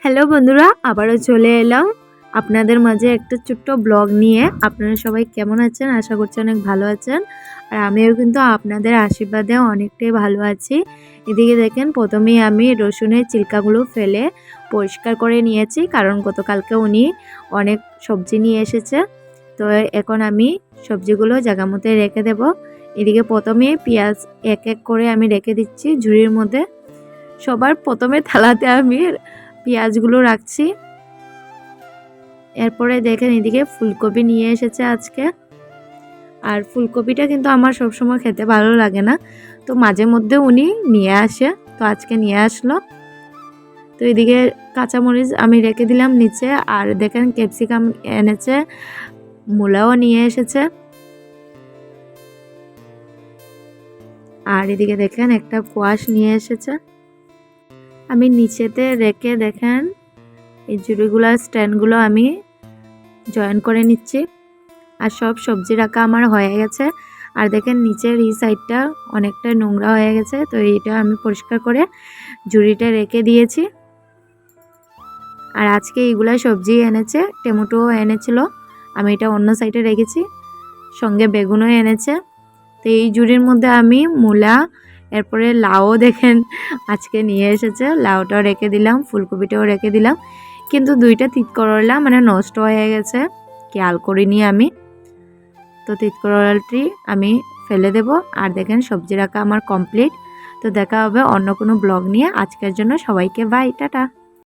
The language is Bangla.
হ্যালো বন্ধুরা, আবারও চলে এলাম আপনাদের মাঝে একটা ছোট্ট ব্লগ নিয়ে। আপনারা সবাই কেমন আছেন? আশা করছি অনেক ভালো আছেন। আর আমিও কিন্তু আপনাদের আশীর্বাদে অনেকটাই ভালো আছি। এদিকে দেখেন, প্রথমেই আমি রসুনের ছিলকাগুলো ফেলে পরিষ্কার করে নিয়েছি, কারণ গতকালকে উনি অনেক সবজি নিয়ে এসেছে। তো এখন আমি সবজিগুলো জায়গা মতো রেখে দেব। এদিকে প্রথমে পেঁয়াজ এক এক করে আমি রেখে দিচ্ছি ঝুড়ির মধ্যে। সবার প্রথমে থালাতে আমি পেঁয়াজগুলো রাখছি। এরপরে দেখেন, এদিকে ফুলকপি নিয়ে এসেছে আজকে। আর ফুলকপিটা কিন্তু আমার সবসময় খেতে ভালো লাগে না, তো মাঝে মধ্যে উনি নিয়ে আসে, তো আজকে নিয়ে আসলো। তো এদিকে কাঁচামরিচ আমি রেখে দিলাম নিচে। আর দেখেন, ক্যাপসিকাম এনেছে, মূলাও নিয়ে এসেছে। আর এদিকে দেখেন, একটা কোয়াশ নিয়ে এসেছে। আমি নিচেতে রেখে দেখেন এই ঝুড়িগুলোর স্ট্যান্ডগুলো আমি জয়েন করে নিচ্ছি। আর সব সবজি রাখা আমার হয়ে গেছে। আর দেখেন, নিচের এই সাইডটা অনেকটা নোংরা হয়ে গেছে, তো এইটা আমি পরিষ্কার করে ঝুড়িটা রেখে দিয়েছি। আর আজকে এইগুলা সবজি এনেছে, টমেটো এনেছিল, আমি এটা অন্য সাইডে রেখেছি। সঙ্গে বেগুনও এনেছে। তো এই ঝুড়ির মধ্যে আমি মূলা, এরপরে লাউও দেখেন আজকে নিয়ে এসেছে, লাউটাও রেখে দিলাম, ফুলকপিটাও রেখে দিলাম। কিন্তু দুইটা তিত করলা মানে নষ্ট হয়ে গেছে, খেয়াল করিনি আমি। তো তিত করলাটি আমি ফেলে দেব। আর দেখেন, সবজি রাখা আমার কমপ্লিট। তো দেখা হবে অন্য কোনো ব্লগ নিয়ে। আজকের জন্য সবাইকে বাই, টাটা।